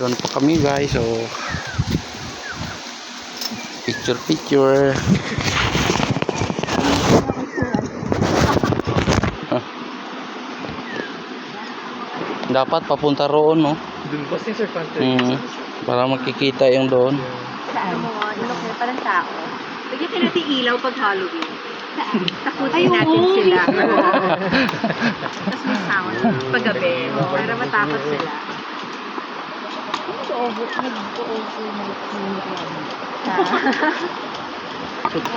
Doon pa kami guys. So picture. Dapat papunta roon, no? Para makikita yung doon. Saan mo nga, inok na parang tao. Bigyan ka natin ilaw pag Halloween. Takutin natin sila. Tapos may sound paggabi. Para matakot sila.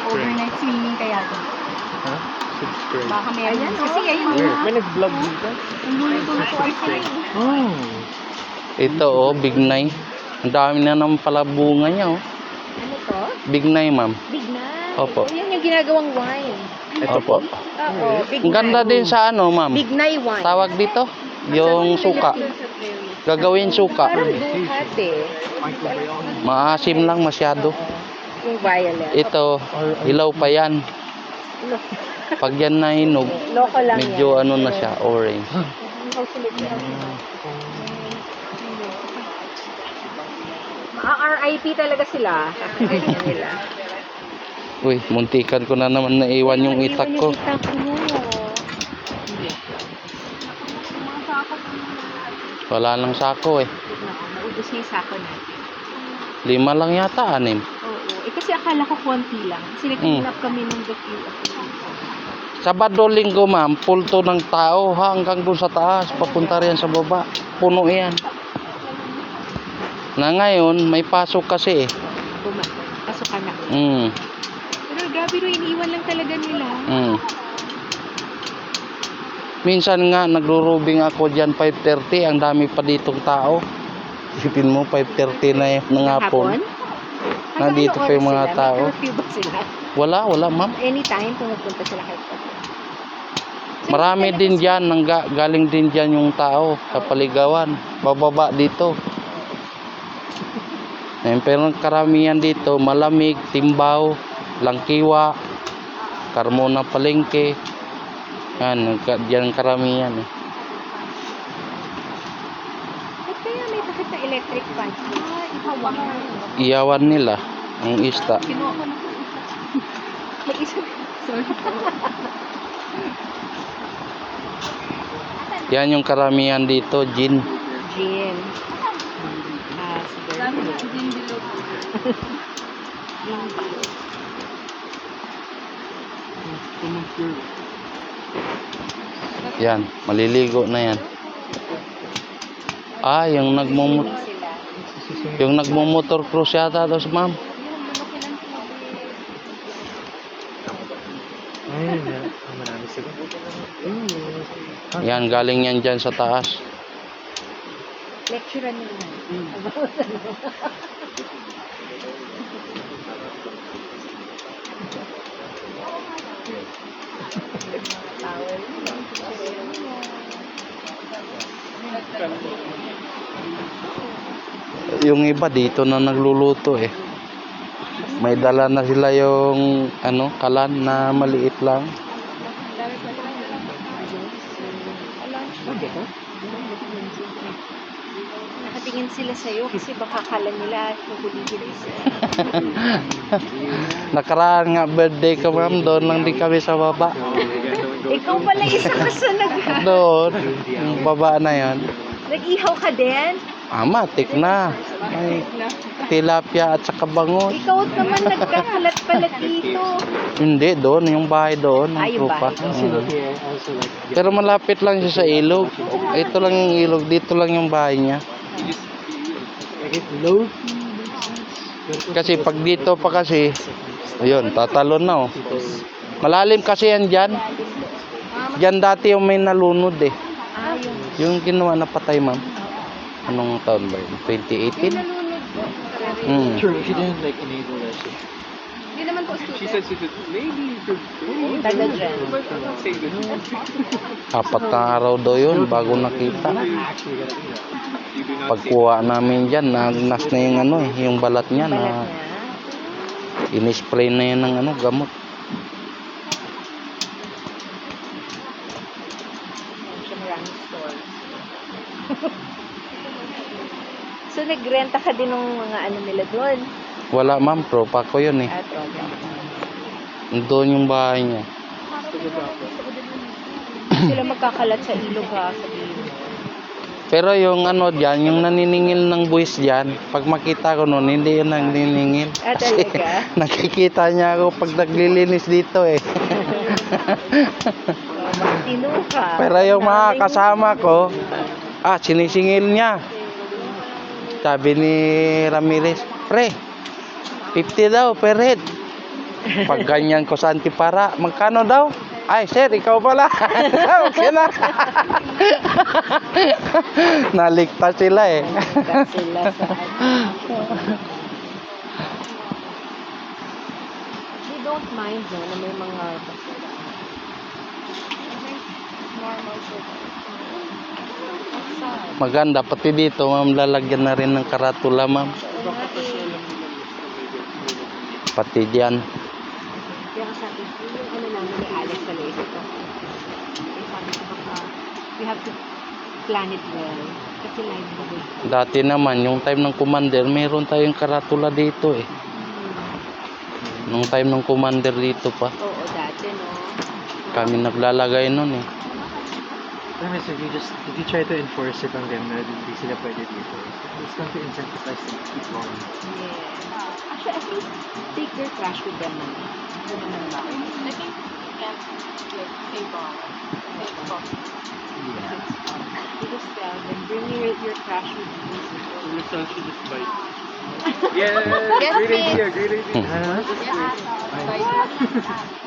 Overnight swimming kaya ito. Ha? Subscribe. Baka meron. Kasi ayun. May nag-vlog dito? Ang luluto ko ay sila. Oh. Ito oh, Bignay. Ang dami na naman pala bunga niya oh. Ano to? Bignay, ma'am. Big Night. Opo. Yan yung ginagawang wine. Opo. Oo, Big Ang ganda Night. din sa ano, ma'am. Big Night wine. Tawag dito, yung suka. Gagawin suka. Parang duhat eh. Maasim lang masyado. Yung violet. Ito, ilaw pa yan. Pag yan na hinog, Loko lang medyo yan. ano na siya, orange. RIP talaga sila. RIP nila. Uy, muntikan ko na naman naiwan yung itak ko. Itak mo. Wala lang sako eh. Naubos na yung sako natin. 5 lang yata, 6. Oo. Kasi akala ko konti lang. Kasi nag-clean kami ng docu. Sabado, Linggo, ma'am, pulto ng tao hanggang doon sa taas. Papunta riyan sa baba. Puno yan. Na ngayon, may pasok kasi eh. Pasok ka na. Pero grabe rin, iniwan lang talaga nila. Minsan nga, nagro-rubing ako dyan 5:30. Ang dami pa ditong tao. Isipin mo, 5:30 na ng hapon. Nandito pa yung mga tao. May curfew ba sila? Wala, ma'am. Anytime pumupunta sila kahit pa. Marami din dyan, galing din dyan yung tao sa Paligawan, bababa dito. Pero karamihan dito, Malamig, Timbaw, Langkiwa, Carmona Palengke. Yan, dyan karamihan eh. At kaya may takip na electric fan. Ihawang. Iyawan nila ang ista. Kinuha ko na. May isa. Sorry po. Yan yung karamihan dito, gin. Gin. Siguro. Gin bilog. Gin bilog. Yan, maliligo na yan. Yung nagmumotor cruise yata dos, ma'am. Ay, marami sila. Yan, galing yan dyan sa taas. Lecturean nila. Yung iba dito na nagluluto eh. May dala na sila yung kalan na maliit lang. Nakatingin sila sa'yo kasi baka kala nila kukuligin sila. Nakaraan nga birthday ko, ma'am, doon lang din kami sa baba. Ikaw pala isa ka sa Doon, yung baba na yan. nag-ihaw ka din? Matik na. May tilapia at saka bangon. Ikaw naman nagkakalat pala dito. Hindi, doon, yung bahay doon. Ay, yung bahay. Pero malapit lang siya sa ilog. Ito lang yung ilog, dito lang yung bahay niya. Kasi pag dito pa kasi, ayun, tatalon na oh. Malalim kasi yan dyan. Dyan dati yung may nalunod eh. Yung ginawa na patay, ma'am. Anong taon ba yun? 2018? Sure, she didn't like enable that shit. Hindi naman po She said she could, maybe you could Taga dyan. say good. 4 na araw daw yun bago nakita. Actually, gotta do that. Pagkuha namin dyan, nagnas na yung yung balat niya Balat na niya. in-spray na yan ng gamot. Siya maraming stores. So, nagrenta ka din ng mga ano nila doon? Wala ma'am, tropa ko yun eh. At okay. Doon yung bahay niya. Sila magkakalat sa ilog ha, sabihin mo. Pero yung ano dyan, yung naniningil ng buwis dyan, pag makita ko noon, hindi yun naniningil. Ah, talaga? Nakikita niya ako pag naglilinis dito eh. Matino ka. Pero yung mga kasama ko, sinisingil niya. Sabi ni Ramirez, pre, 50 daw per head. Pag ganyan ko sa antipara, magkano daw? Ay, sir, ikaw pala. Okay na. Naligtas sila eh. Naligtas sila sa They don't mind no, na may mga basura. Normal po. Maganda, pati dito, ma'am, lalagyan na rin ng karatula, ma'am. Pati diyan. Kaya sabi ko, yung ano namin ni Alex sa ito. Eh, sabi ko baka, we have to plan it well. Kasi live ba ba? Dati naman, yung time ng commander, meron tayong karatula dito eh. Nung time ng commander dito pa, Oo, dati no. kami naglalagay nun eh. Promise, if you try to enforce it on them na hindi sila pwede dito, it's going to incentivize them to keep going. Yeah. Actually, at least take their trash with them. Ano naman ba? I think you can't like save all. Yeah. You just tell them, bring your trash with you. Yeah, Yes, great idea, miss. great idea.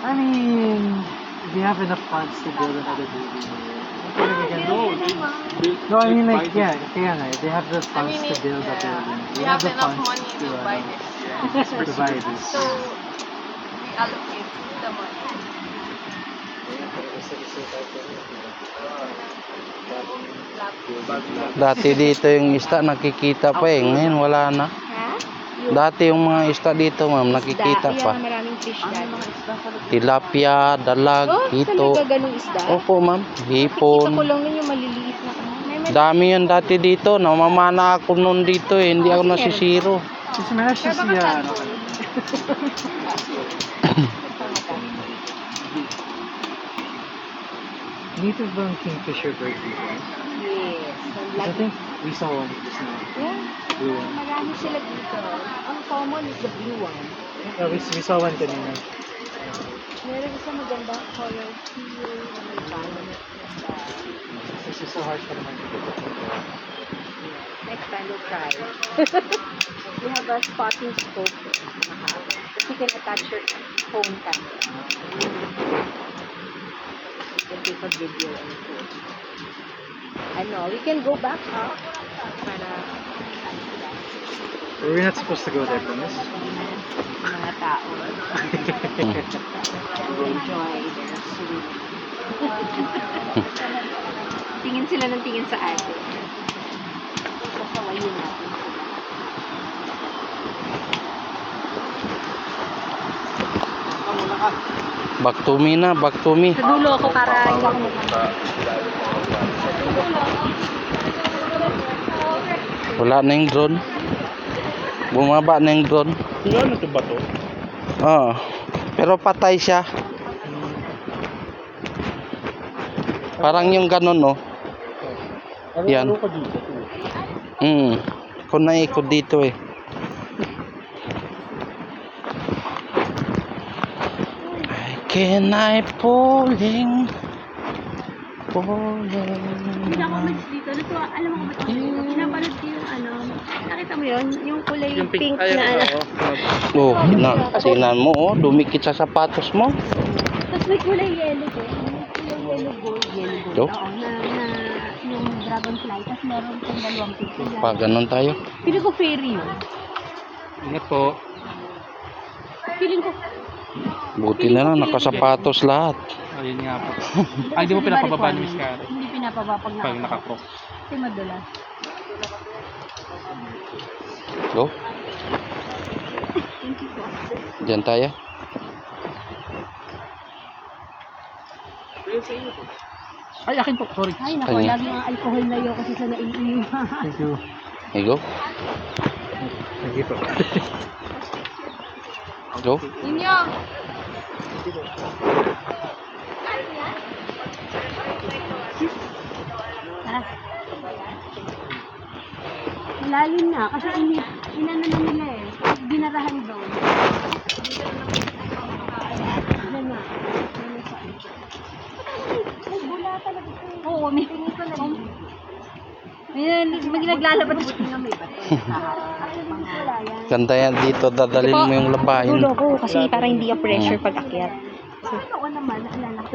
I mean, if you have enough funds to build another building here, no, I mean like, yeah, kaya nga, they have the funds to build a building. We have enough money to buy this. to buy this. So, we allocate the money. Dati dito yung isda nakikita pa eh, ngayon wala na. Ha? Dati yung mga isda dito, ma'am, nakikita Isda, pa. yeah, maraming fish dati. Tilapia, dalag, Oh, hito. talaga ganung isda? Opo, ma'am, Nakita ko hipon. lang nun yung maliliit na ano. May Dami yan dati dito, namamana ako noon dito eh, hindi ako nasisiro. Kasi meron siya siya, ano, native bang kingfisher bird dito? Yes. I think we saw one just now. Yeah. Blue one. Marami sila dito. Ang common is the blue one. Yeah, we saw one kanina. Meron isa maganda color teal na may violet na isda. This is so hard for naman to get it. Next time we'll try. We have a spotting scope. That you can attach your phone camera. You can take a video and put. Ano, we can go back up para We're not supposed to go there, promise? mga tao enjoy their swimming. Tingin sila ng tingin sa atin. Sasawayin natin sila. Back to me na, back to me. Sa dulo ako para hindi ako Wala na yung drone. Bumaba na yung drone. Ano ito ba to? Oo. Pero patay siya. Parang yung ganun, no? Yan. Ano ka dito? Kung naikot dito eh. Can I pulling? Hindi ako mas dito. Natuwa, alam mo kung ba't ako pinapanood ko yung ano, nakita mo yun? Yung kulay pink na ano. Oh, sinan mo, oh. Dumikit sa sapatos mo. Tapos may kulay yellow din. May yellow gold. Do? Oo, na yung dragonfly. Tapos meron kong dalawang pink. Pa, ganun tayo. Feeling ko fairy yun. Ingat po. Feeling ko, Buti na lang, nakasapatos lahat. Ayun nga po. Ay, di mo pinapababa ni Miss Karen hindi pinapaba pag pag naka-croc. Kasi madulas. Go. Thank you po. Diyan tayo. Ay, akin po. Sorry. Ay, naku, Kanya. lagi ang alcohol na yun kasi sa naiiwan. Thank you. Go. Sige po. Go. Ninyo! Malalim na, kasi inano na nila eh. Binarahan doon. Yan na. May bula talaga. Oo, may tingin ko na. Ayan, naglalabas. Ganda yan dito. Dadalhin mo yung labahin. Tulo ko kasi para hindi yung pressure pag akyat. Noon naman, naalala ko.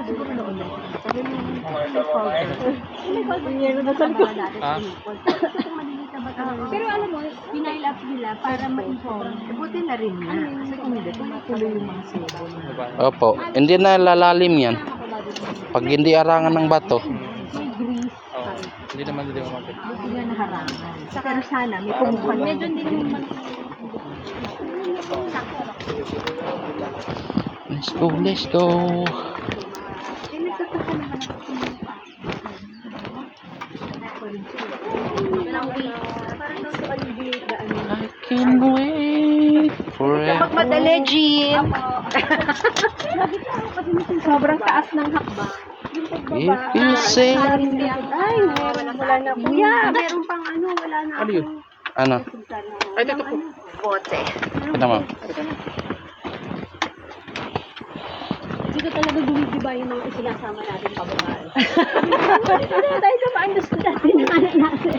Siguro noon na. Sabi mo, pero alam mo, pinail up nila para ma-inform. Buti na rin na. Kasi kung hindi, tuloy yung mga sebo. Opo. Hindi na lalalim yan. Pag hindi arangan ng bato. May grease. Oo. Hindi naman hindi mamapit. Buti nga naharangan. Pero sana, may pumukan. Medyo hindi naman. Let's go, let's go. I can wait forever. Magmadali, Jean. Sobrang taas ng hakbang. If you say... Ay, wala na. Kuya, meron pang ano, wala na. Ano yun? Ano? Ay, ito po. Bote. Ano mo? Dito talaga dumidiba yung mga isinasama natin pababae. Tayo na ma-understand natin ng anak natin.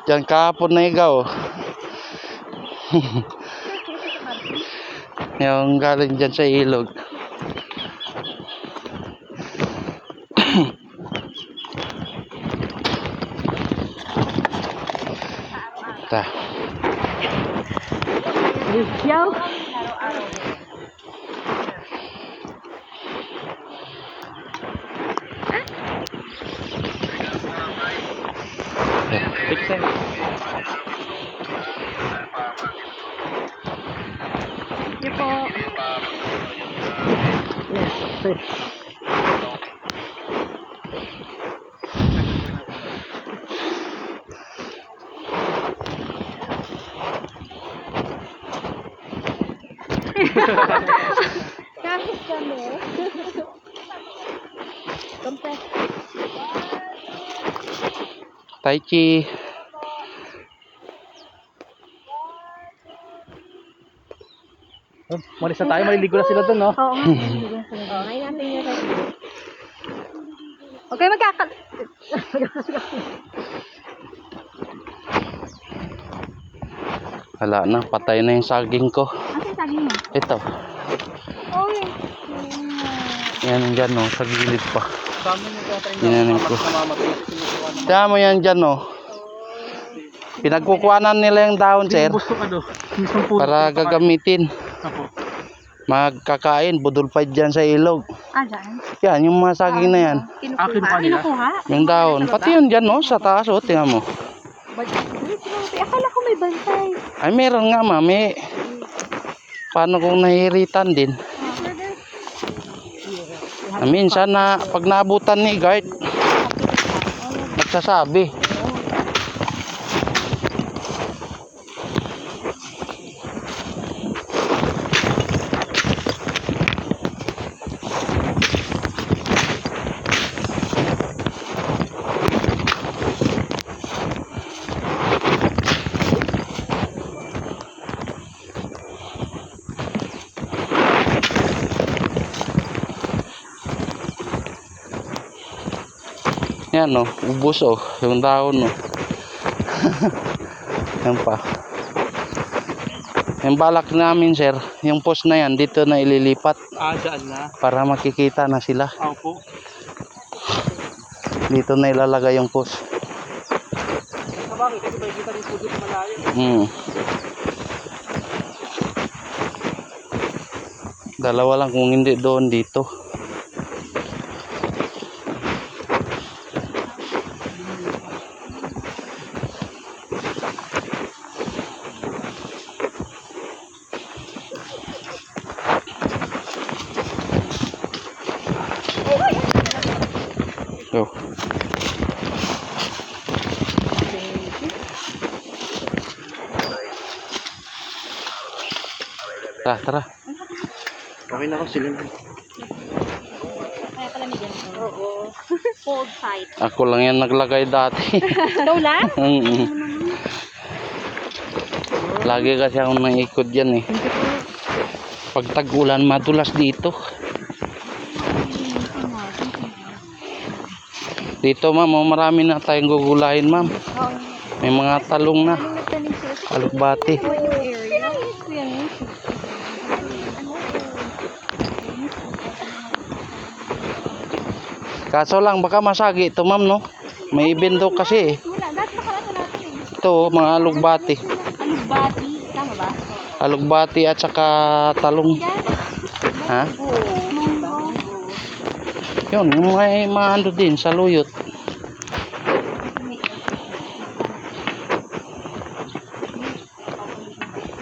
Diyan kahapon na ikaw. Yung galing dyan sa ilog. Ta. Yo! Pixel. Ito po. Kahit kami. Tai Chi. Malis na tayo, maliligo na sila doon, no? Oo nga. Ngayon natin yung rin. Okay, magkakal... Wala na, patay na yung saging ko. Ano yung sabi mo? Ito. Oh, Yan dyan, no, sa gilid pa. Sa amin yung tatay Ginanin ko. namamatay. Kaya mo yan dyan, no. Pinagkukuhanan nila yung dahon, sir. Gusto ka do. Mismong puno. Para gagamitin. Ako. Magkakain, budol pa dyan sa ilog. dyan. Yan, yung mga saging na yan. Akin pa nila. Kinukuha? Yung dahon. Pati yun dyan, no, sa taas, oh, tingnan mo. Akala ko may bantay. Ay, meron nga, mami. Paano kung nahihiritan din? Minsan na, pag naabutan ni guard, nagsasabi. Yan, no, ubos, oh, yung dahon, no. Yan pa. Yung balak namin, sir, yung post na yan, dito na ililipat Dyan na. para makikita na sila. Opo. Dito na ilalagay yung post. Bakit? Kasi ba kita rin po dito malayo? Dalawa lang kung hindi doon dito. Go. Tara, tara. Okay na ako sila. Kaya pala may ganito. Oo. Cold fight. Ako lang yan naglagay dati. Ikaw lang? Mm. Lagi kasi ako nang ikot dyan eh. Pag tag-ulan madulas dito. Dito ma'am, oh, marami na tayong gugulahin ma'am. May mga talong na. Alubati. Kaso lang baka masagi ito ma'am no. May ibento kasi eh. Wala, dati nakalasa natin eh. Ito oh, mga alugbati. Alugbati, tama ba? Alugbati at saka talong. Ha? Yun, may maando din sa luyot.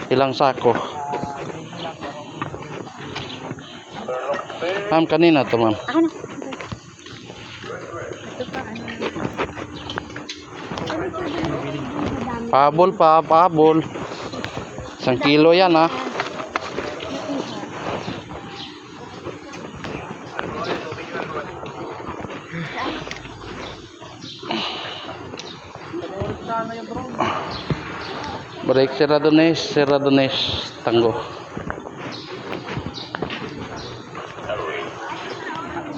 Ilang sako? Ma'am, kanina to ma'am. Ako na. Pabol pa, pabol. 1 kilo yan ha. Break Seradones, Tango.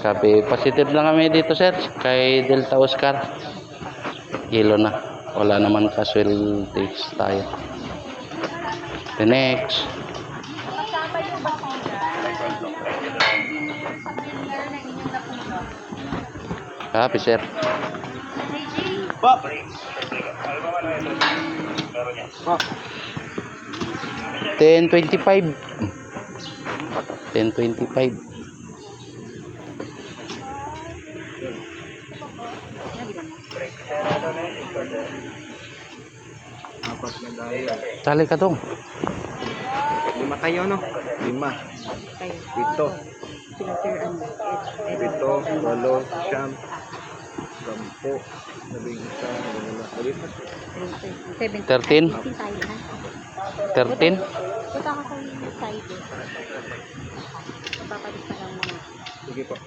Sabi, positive na kami dito sir, kay Delta Oscar. Kilo na. Wala naman casualties tayo. The next. Copy sir. Pop! 10:25. 10:25. Apat na dahil. Sali ka dong. 5 kayo no? 5. 7. 7, 8, 9, 10, 11, 13. 13. Punta ka sa side eh. Papalit pa lang muna. Sige po.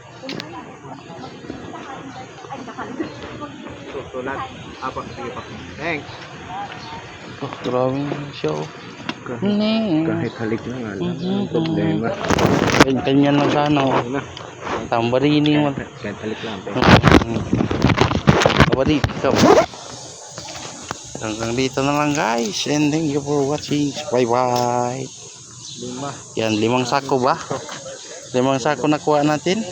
Sulat. Apat. Sige po. Thanks. Oh, grabe siya oh. Kahit halik na nga lang. Problema. Kanya na sana oh. Ano na? Tambarini mo. Kahit halik lang. Kabalik. So, hanggang dito na lang guys. And thank you for watching. Bye bye. 5. Yan, 5 sako ba? 5 sako nakuha natin.